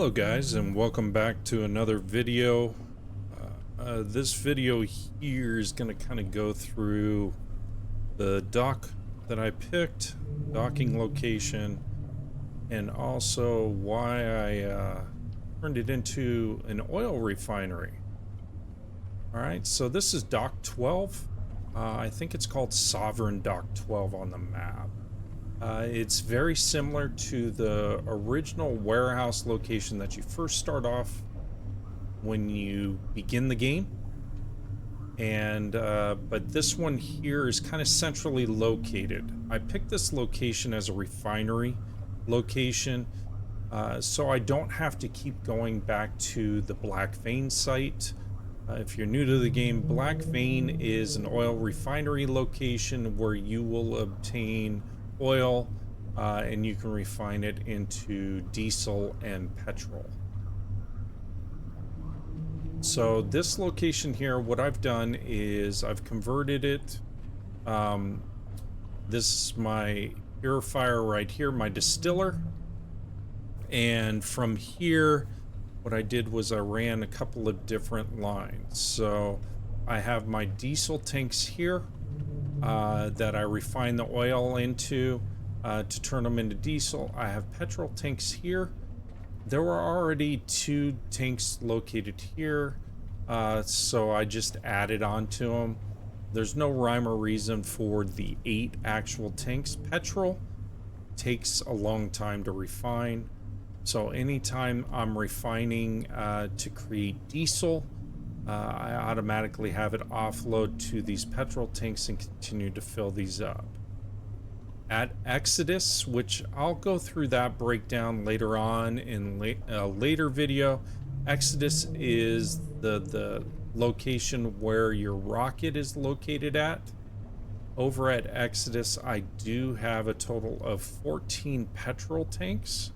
Hello guys, and welcome back to another video. This video here is going to kind of go through the dock that I picked, docking location, and also why I turned it into an oil refinery. Alright, so this is Dock 12. I think it's called Sovereign Dock 12 on the map. It's very similar to the original warehouse location that you first start off when you begin the game. And but this one here is kind of centrally located. I picked this location as a refinery location, so I don't have to keep going back to the Black Vein site. If you're new to the game, Black Vein is an oil refinery location where you will obtain oil and you can refine it into diesel and petrol. So this location here, what I've done is I've converted it. This is my purifier right here, my distiller, and from here what I did was I ran a couple of different lines. So I have my diesel tanks here that I refine the oil into to turn them into diesel. I have petrol tanks here. There were already 2 tanks located here, so I just added on to them. There's no rhyme or reason for the 8 actual tanks. Petrol takes a long time to refine, so anytime I'm refining to create diesel, I automatically have it offload to these petrol tanks and continue to fill these up. At Exodus, which I'll go through that breakdown later on in a later video, Exodus is the location where your rocket is located at. Over at Exodus, I do have a total of 14 petrol tanks.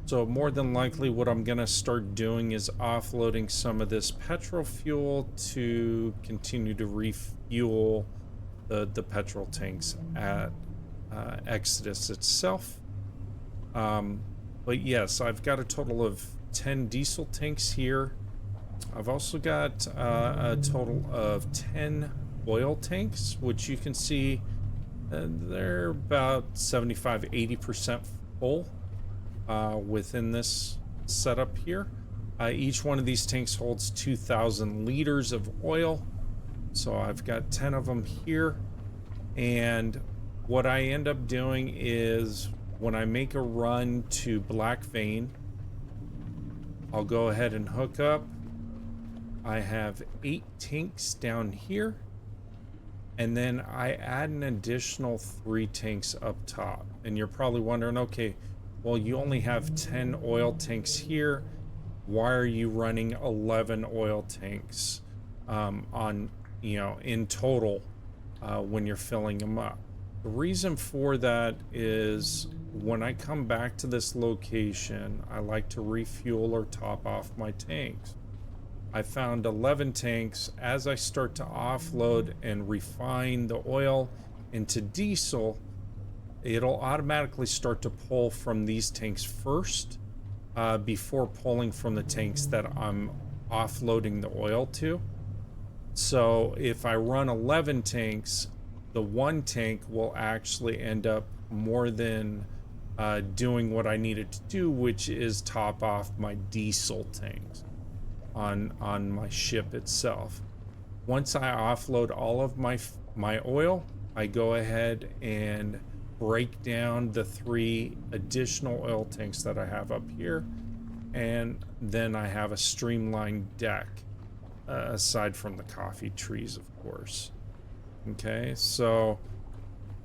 So more than likely what I'm going to start doing is offloading some of this petrol fuel to continue to refuel the petrol tanks at Exodus itself. But yes, I've got a total of 10 diesel tanks here. I've also got a total of 10 oil tanks, which you can see they're about 75-80% full within this setup here. Each one of these tanks holds 2,000 liters of oil, so I've got 10 of them here. And what I end up doing is when I make a run to Black Vein, I'll go ahead and hook up. I have 8 tanks down here, and then I add an additional 3 tanks up top. And you're probably wondering, okay, well, you only have 10 oil tanks here. Why are you running 11 oil tanks on, you know, in total when you're filling them up? The reason for that is when I come back to this location, I like to refuel or top off my tanks. I found 11 tanks. As I start to offload and refine the oil into diesel, it'll automatically start to pull from these tanks first before pulling from the tanks that I'm offloading the oil to. So if I run 11 tanks, the 1 tank will actually end up more than doing what I needed to do, which is top off my diesel tanks on my ship itself. Once I offload all of my oil, I go ahead and break down the 3 additional oil tanks that I have up here, and then I have a streamlined deck aside from the coffee trees, of course. Okay, so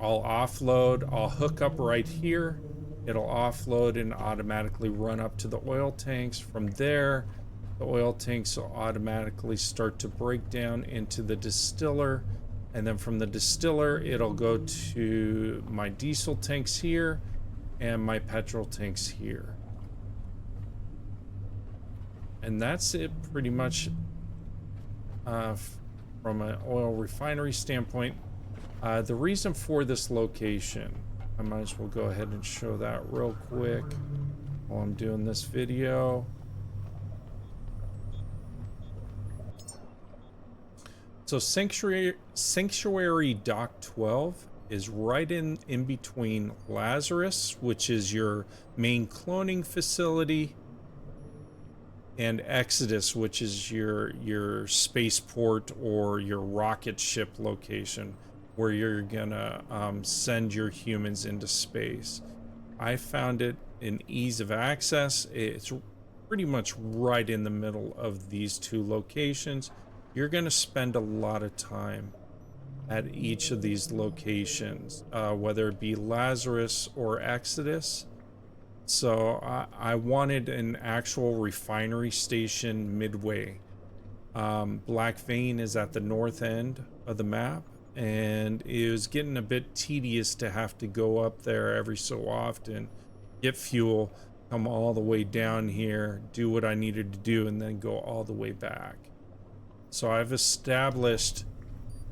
I'll offload, I'll hook up right here, it'll offload and automatically run up to the oil tanks. From there, the oil tanks will automatically start to break down into the distiller, and then from the distiller it'll go to my diesel tanks here and my petrol tanks here. And that's it pretty much from an oil refinery standpoint. The reason for this location, I might as well go ahead and show that real quick. while I'm doing this video. So Sanctuary Dock 12 is right in between Lazarus, which is your main cloning facility, and Exodus, which is your spaceport or your rocket ship location where you're gonna send your humans into space. I found it an ease of access. It's pretty much right in the middle of these two locations. You're gonna spend a lot of time at each of these locations, whether it be Lazarus or Exodus. So I wanted an actual refinery station midway. Black Vein is at the north end of the map, and it was getting a bit tedious to have to go up there every so often, get fuel, come all the way down here, do what I needed to do, and then go all the way back. So I've established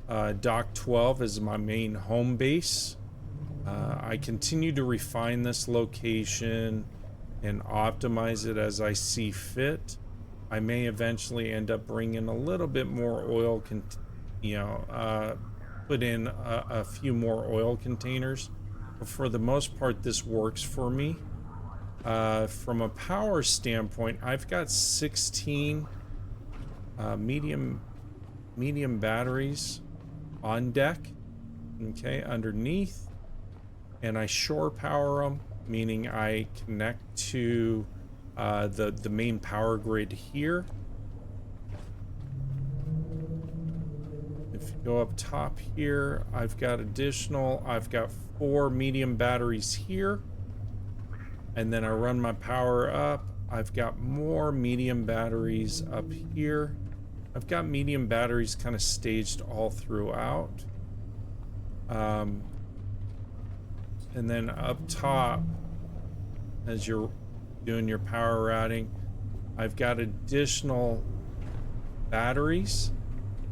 Dock 12 as my main home base. I continue to refine this location and optimize it as I see fit. I may eventually end up bringing a little bit more oil, put in a few more oil containers. But for the most part, this works for me. From a power standpoint, I've got 16 medium batteries on deck, okay, underneath. And I shore power them, meaning I connect to the main power grid here. If you go up top here, I've got 4 medium batteries here. And then I run my power up. I've got more medium batteries up here. I've got medium batteries kind of staged all throughout. And then up top, as you're doing your power routing, I've got additional batteries.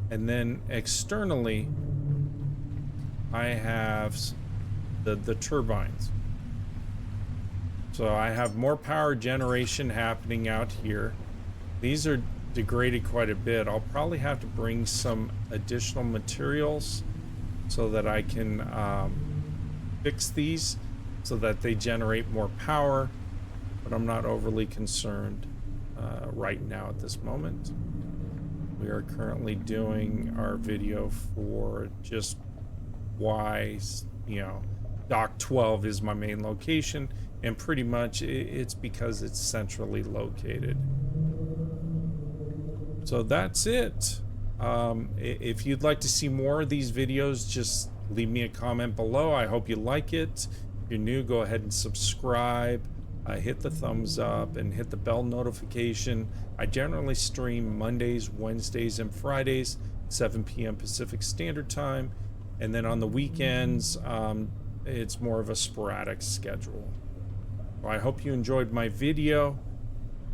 And then externally, I have the turbines. So I have more power generation happening out here. These are degraded quite a bit. I'll probably have to bring some additional materials so that I can fix these so that they generate more power, but I'm not overly concerned right now at this moment. We are currently doing our video for just why, Dock 12 is my main location, and pretty much it's because it's centrally located. So that's it. If you'd like to see more of these videos, just leave me a comment below. I hope you like it. If you're new, go ahead and subscribe. Hit the thumbs up and hit the bell notification. I generally stream Mondays, Wednesdays, and Fridays, 7 p.m. Pacific Standard Time. And then on the weekends, it's more of a sporadic schedule. Well, I hope you enjoyed my video,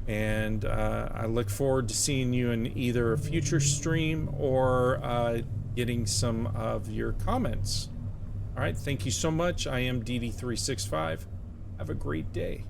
and I look forward to seeing you in either a future stream or getting some of your comments. All right, thank you so much. I am DD365. Have a great day.